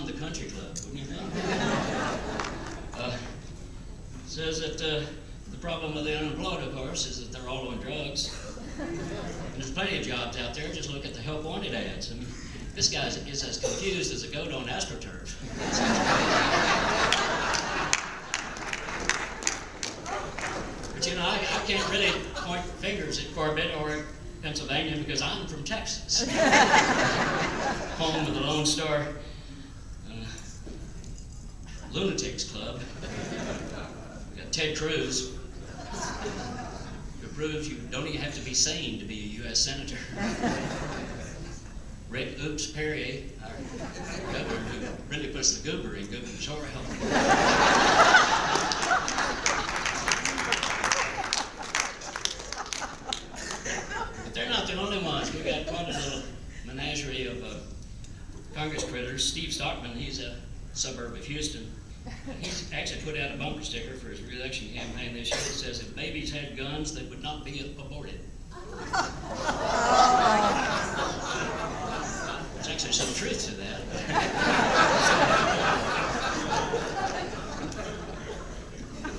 the country club, wouldn't you think? Says that the problem with the unemployed, of course, is that they're all on drugs. And there's plenty of jobs out there. Just look at the help wanted ads. I mean, this guy is as confused as a goat on AstroTurf. But you know, I can't really point fingers at Corbett or Pennsylvania because I'm from Texas, home of the Lone Star Lunatics Club. We got Ted Cruz, who proves you don't even have to be sane to be a U.S. Senator. Rick Oops Perrier, our governor, who really puts the goober in gubernatorial. But they're not the only ones. We've got quite a little menagerie of Congress critters. Steve Stockman, he's a suburb of Houston. He's actually put out a bumper sticker for his re-election campaign this year that says, if babies had guns, they would not be aborted. There's actually some truth to that.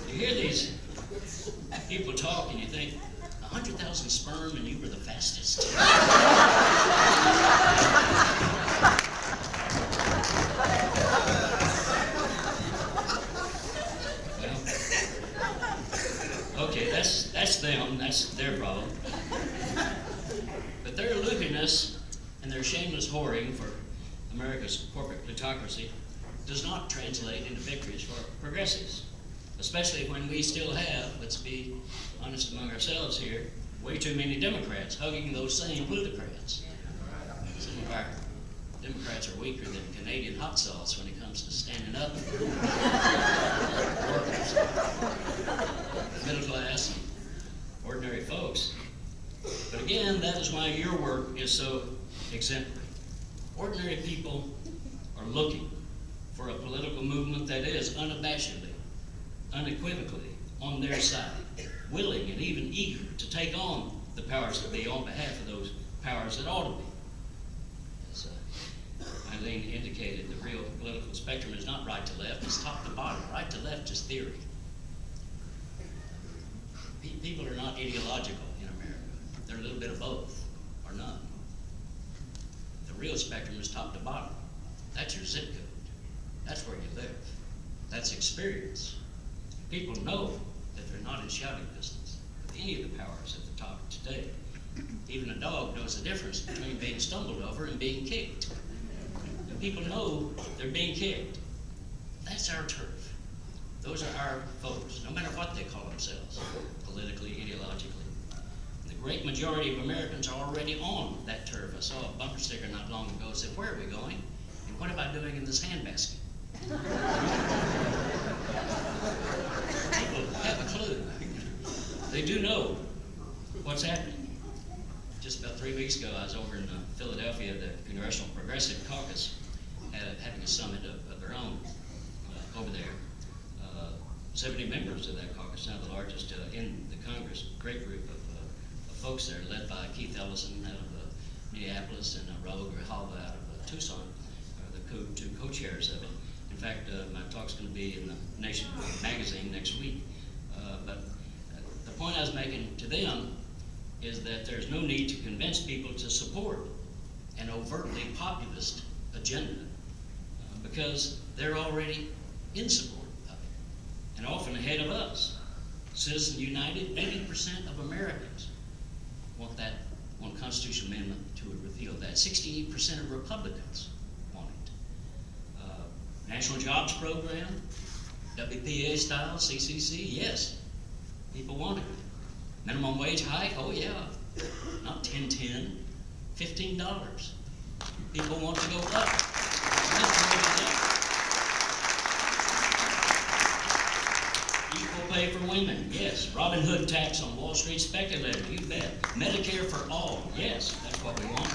You hear these people talk and you think, 100,000 sperm and you were the fastest. Okay, that's them, that's their problem. But their aloofness and their shameless whoring for America's corporate plutocracy does not translate into victories for progressives, especially when we still have, let's be honest among ourselves here, way too many Democrats hugging those same plutocrats. Some of our Democrats are weaker than Canadian hot sauce when it comes to standing up for workers, middle class, and ordinary folks. But again, that is why your work is so exemplary. Ordinary people are looking for a political movement that is unabashedly, unequivocally on their side, willing and even eager to take on the powers that be on behalf of those powers that ought to be. As Eileen indicated, the real political spectrum is not right to left, it's top to bottom. Right to left is theory. People are not ideological in America. They're a little bit of both, or none. The real spectrum is top to bottom. That's your zip code. That's where you live. That's experience. People know that they're not in shouting distance with any of the powers at the top today. Even a dog knows the difference between being stumbled over and being kicked. And people know they're being kicked. That's our turf. Those are our folks, no matter what they call themselves, politically, ideologically. And the great majority of Americans are already on that turf. I saw a bumper sticker not long ago that said, "Where are we going? And what am I doing in this handbasket?" People have a clue. They do know what's happening. Just about 3 weeks ago, I was over in Philadelphia, the Congressional Progressive Caucus, having a summit of their own over there. 70 members of that caucus, now the largest in the Congress. Great group of folks there, led by Keith Ellison out of Minneapolis and Raul Grijalva out of Tucson, are the two co-chairs of it. In fact, my talk's going to be in the Nation magazine next week. But the point I was making to them is that there's no need to convince people to support an overtly populist agenda because they're already in support of it, and often ahead of us. Citizens United, 80% of Americans want constitutional amendment to repeal that. 68% of Republicans want it. National Jobs Program, WPA style, CCC, yes, people want it. Minimum wage hike, oh yeah, not $10.10, $15. People want to go up. Equal pay for women, yes. Robin Hood tax on Wall Street speculators, you bet. Medicare for all, yes, that's what we want.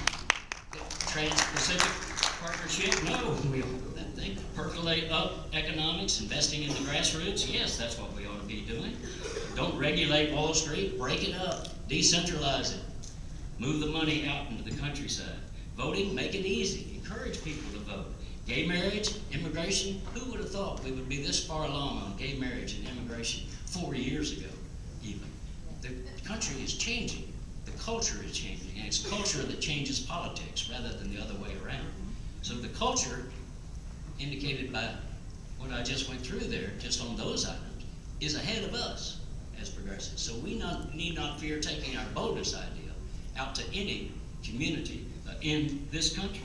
Trans-Pacific Partnership, no, we want that thing. Percolate up economics, investing in the grassroots, yes, that's what we ought to be doing. Don't regulate Wall Street, break it up, decentralize it. Move the money out into the countryside. Voting, make it easy. Encourage people to vote. Gay marriage, immigration, who would have thought we would be this far along on gay marriage and immigration 4 years ago even? The country is changing. The culture is changing, and it's culture that changes politics rather than the other way around. So the culture, indicated by what I just went through there, just on those items, is ahead of us as progressives. So we need not fear taking our boldest idea out to any community in this country.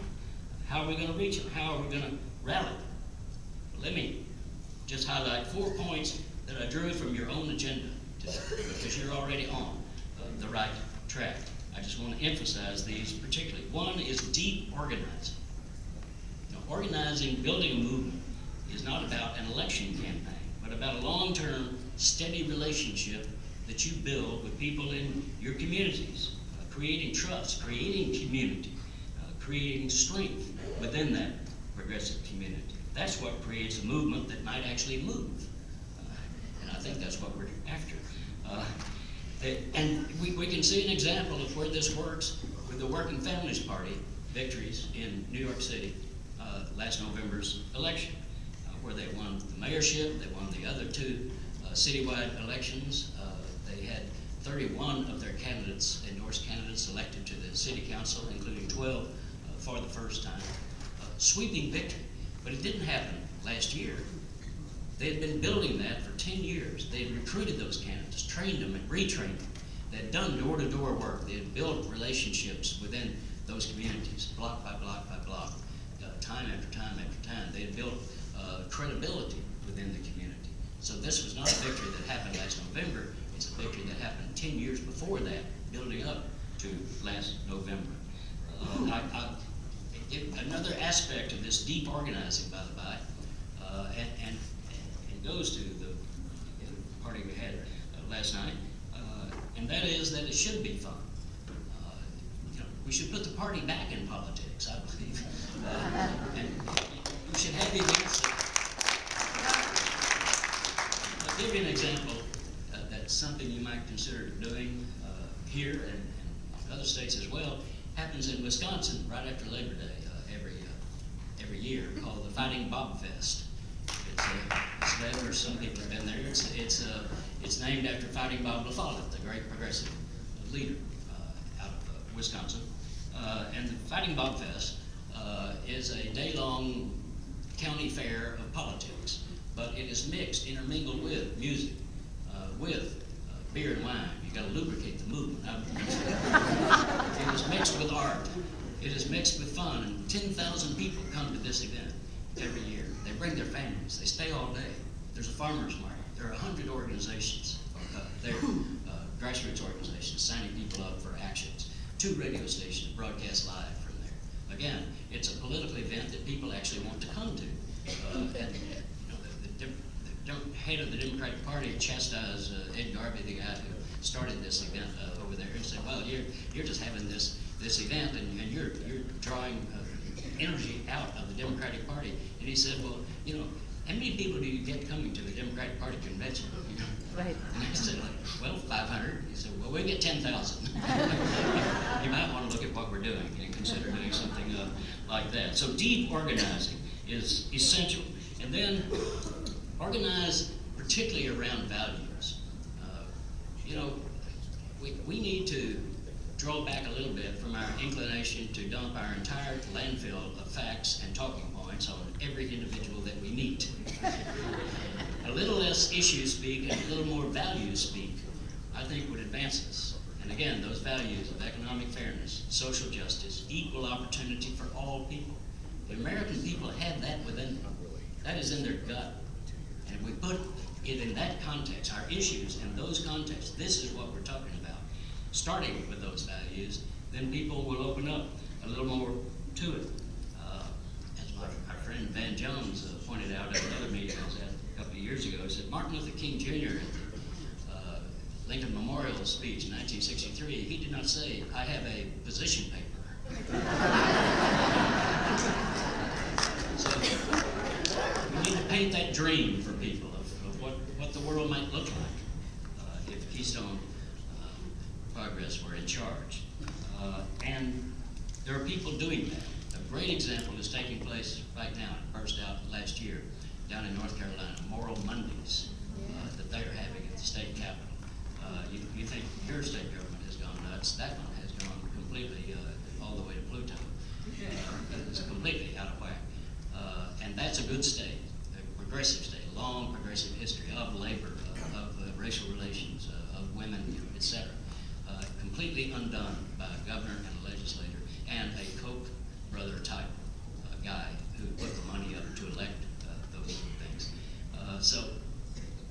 How are we going to reach them? How are we going to rally? Let me just highlight 4 points that I drew from your own agenda today, because you're already on the right track. I just want to emphasize these particularly. One is deep organizing. Now, organizing, building a movement is not about an election campaign, but about a long-term, steady relationship that you build with people in your communities, creating trust, creating community, creating strength within that progressive community. That's what creates a movement that might actually move. And I think that's what we're after. And we can see an example of where this works with the Working Families Party victories in New York City last November's election, where they won the mayorship, they won the other 2 citywide elections. They had 31 of their candidates, endorsed candidates, elected to the city council, including 12 for the first time. Sweeping victory. But it didn't happen last year. They had been building that for 10 years. They had recruited those candidates, trained them and retrained them. They had done door-to-door work. They had built relationships within those communities, block by block by block, time after time after time. They had built credibility within the community. So this was not a victory that happened last November. It's a victory that happened 10 years before that, building up to last November. Another aspect of this deep organizing, by the by, and goes to the party we had last night, and that is that it should be fun. We should put the party back in politics, I believe, and we should have events. I'll give you an example. That's something you might consider doing here and other states as well. Happens in Wisconsin right after Labor Day every year, called the Fighting Bob Fest. It's led, or some people have been there. It's named after Fighting Bob La Follette, the great progressive leader out of Wisconsin. And the Fighting Bob Fest is a day-long county fair of politics, but it is mixed, intermingled with music, with beer and wine. You got to lubricate the movement. It is mixed with art. It is mixed with fun. And 10,000 people come to this event every year. They bring their families. They stay all day. There's a farmer's market. There are 100 organizations. They're grassroots organizations signing people up for actions. 2 radio stations broadcast live from there. Again, it's a political event that people actually want to come to. The head of the Democratic Party chastised Ed Garvey, the guy who started this event over there, and said, "Well, you're just having this event, and you're drawing energy out of the Democratic Party." And he said, "Well, how many people do you get coming to the Democratic Party convention?" Right. And I said, "Well, 500." He said, "Well, we get 10,000." You might want to look at what we're doing and consider doing something like that. So deep organizing is essential, and then organize particularly around values. We need to draw back a little bit from our inclination to dump our entire landfill of facts and talking points on every individual that we meet. A little less issue speak and a little more value speak, I think, would advance us. And again, those values of economic fairness, social justice, equal opportunity for all people. The American people have that within them. That is in their gut. And if we put it in that context, our issues in those contexts, this is what we're talking about. Starting with those values, then people will open up a little more to it. As my friend Van Jones pointed out at another meeting I was at a couple of years ago, he said Martin Luther King Jr. at the Lincoln Memorial speech in 1963, he did not say, "I have a position paper." So we need to paint that dream for people of what the world might look like if Keystone Progress were in charge. And there are people doing that. great example is taking place right now. It burst out last year down in North Carolina, Moral Mondays that they're having at the state capitol. You think your state government has gone nuts. That one has gone completely all the way to Pluto. It's completely out of whack. And that's a good state, a progressive state, long progressive history of labor, of racial relations, of women, etc. Completely undone by a governor and a legislator and a Koch brother type guy who put the money up to elect those things. So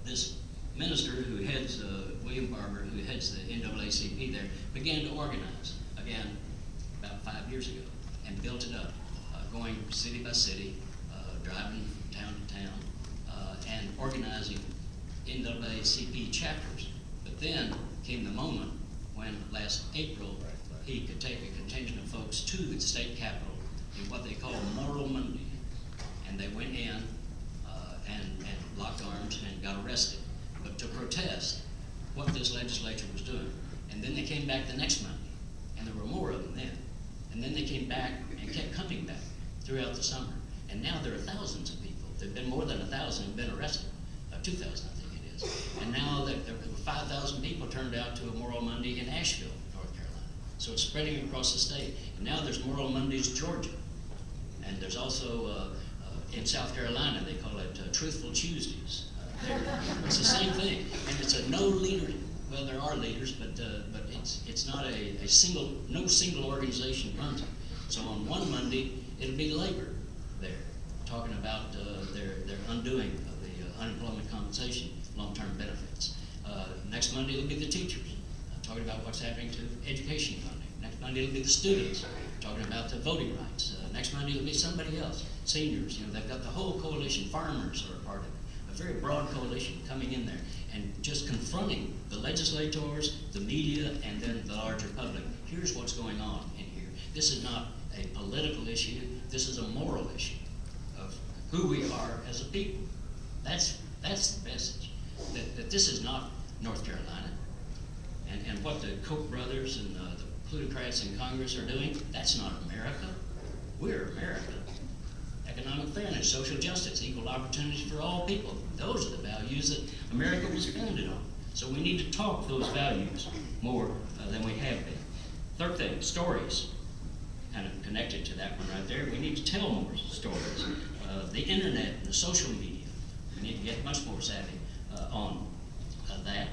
this minister who heads, William Barber, who heads the NAACP there, began to organize again about 5 years ago and built it up, going city by city, driving from town to town, and organizing NAACP chapters. But then came the moment when last April he could take a contingent of folks to the state capitol in what they call Moral Monday. And they went in and locked arms and got arrested, but to protest what this legislature was doing. And then they came back the next Monday, and there were more of them then. And then they came back and kept coming back throughout the summer. And now there are thousands of people. There have been more than 1,000 have been arrested, 2,000 I think it is. And now there were 5,000 people turned out to a Moral Monday in Asheville, North Carolina. So it's spreading across the state. And now there's Moral Mondays, Georgia. And there's also in South Carolina, they call it Truthful Tuesdays. It's the same thing. And it's a no leader, well, there are leaders, but it's not no single organization runs it. So on one Monday, it'll be labor there, talking about their undoing of the unemployment compensation, long-term benefits. Next Monday, it'll be the teachers, talking about what's happening to education funding. Next Monday, it'll be the students, talking about the voting rights. Next Monday, it'll be somebody else, seniors. They've got the whole coalition. Farmers are a part of it. A very broad coalition coming in there and just confronting the legislators, the media, and then the larger public. Here's what's going on in here. This is not a political issue. This is a moral issue of who we are as a people. That's the message. That this is not North Carolina. And what the Koch brothers and the plutocrats in Congress are doing, that's not America. We're America. Economic fairness, social justice, equal opportunities for all people. Those are the values that America was founded on. So we need to talk those values more than we have been. Third thing, stories. Kind of connected to that one right there. We need to tell more stories. The internet and the social media. We need to get much more savvy on that.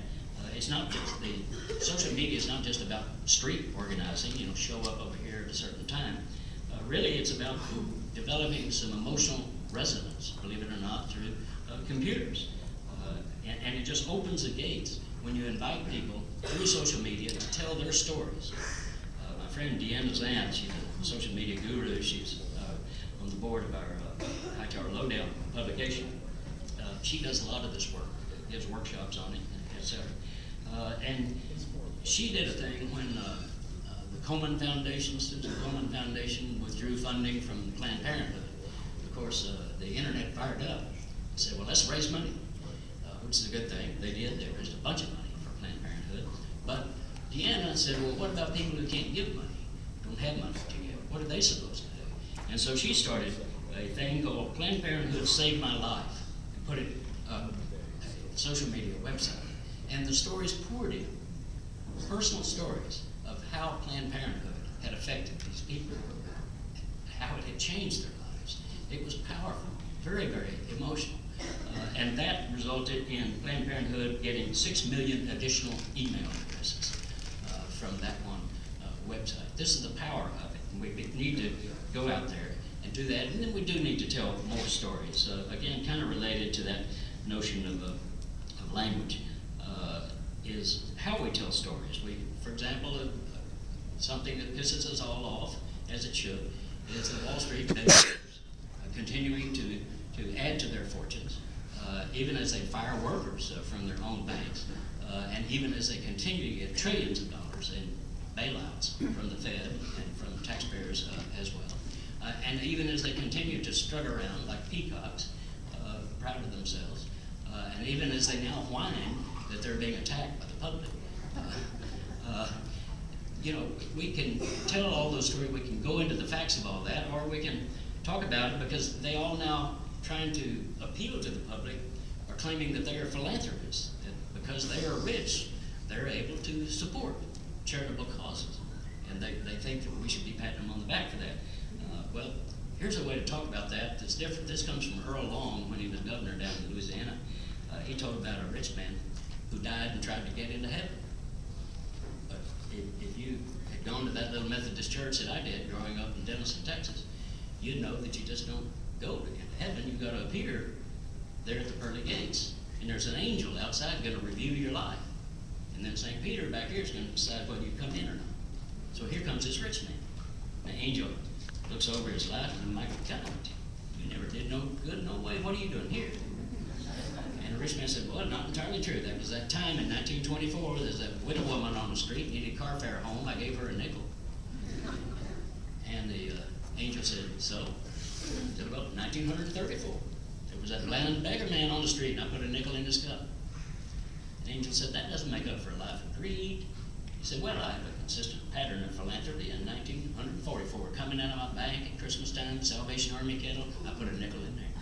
It's not just the social media is not just about street organizing, show up over here at a certain time. Really, it's about developing some emotional resonance, believe it or not, through computers. And it just opens the gates when you invite people through social media to tell their stories. My friend Deanna Zant, she's a social media guru. She's on the board of our Hightower Lowdown publication. She does a lot of this work, gives workshops on it, etc. And she did a thing when the Komen Foundation, Susan Komen Foundation, withdrew funding from Planned Parenthood. Of course, the internet fired up and said, well, let's raise money, which is a good thing. They did. They raised a bunch of money for Planned Parenthood. But Deanna said, well, what about people who can't give money, don't have money to give? What are they supposed to do? And so she started a thing called Planned Parenthood Saved My Life and put it up a social media website. And the stories poured in, personal stories of how Planned Parenthood had affected these people, how it had changed their lives. It was powerful, very, very emotional. And that resulted in Planned Parenthood getting 6 million additional email addresses from that one website. This is the power of it. And we need to go out there and do that. And then we do need to tell more stories. Again, kind of related to that notion of language. Is how we tell stories. For example, something that pisses us all off, as it should, is the Wall Street bankers continuing to add to their fortunes, even as they fire workers from their own banks, and even as they continue to get trillions of dollars in bailouts from the Fed and from taxpayers as well, and even as they continue to strut around like peacocks, proud of themselves, and even as they now whine that they're being attacked by the public. we can tell all those stories, we can go into the facts of all that, or we can talk about it, because they all now, trying to appeal to the public, are claiming that they are philanthropists, that because they are rich, they're able to support charitable causes, and they think that we should be patting them on the back for that. Well, here's a way to talk about that that's different. This comes from Earl Long when he was governor down in Louisiana. He told about a rich man who died and tried to get into heaven. But if you had gone to that little Methodist church that I did growing up in Denison, Texas, you'd know that you just don't go to heaven. You've got to appear there at the pearly gates. And there's an angel outside going to review your life. And then St. Peter back here is going to decide whether you come in or not. So here comes this rich man. The angel looks over his life and Michael, God, you never did no good, no way. What are you doing here? And the rich man said, well, not entirely true. That was that time in 1924. There's a widow woman on the street, needed car fare home. I gave her a nickel. And the angel said, so? He said, well, 1934. There was that blind beggar man on the street, and I put a nickel in his cup. The angel said, that doesn't make up for a life of greed. He said, well, I have a consistent pattern of philanthropy. In 1944, coming out of my bank at Christmas time, Salvation Army kettle, I put a nickel in there.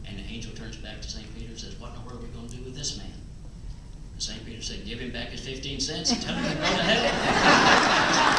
And the angel turns back to St. Peter and says, what in the world are we going to do with this man? And St. Peter said, give him back his 15 cents and tell him to go to hell.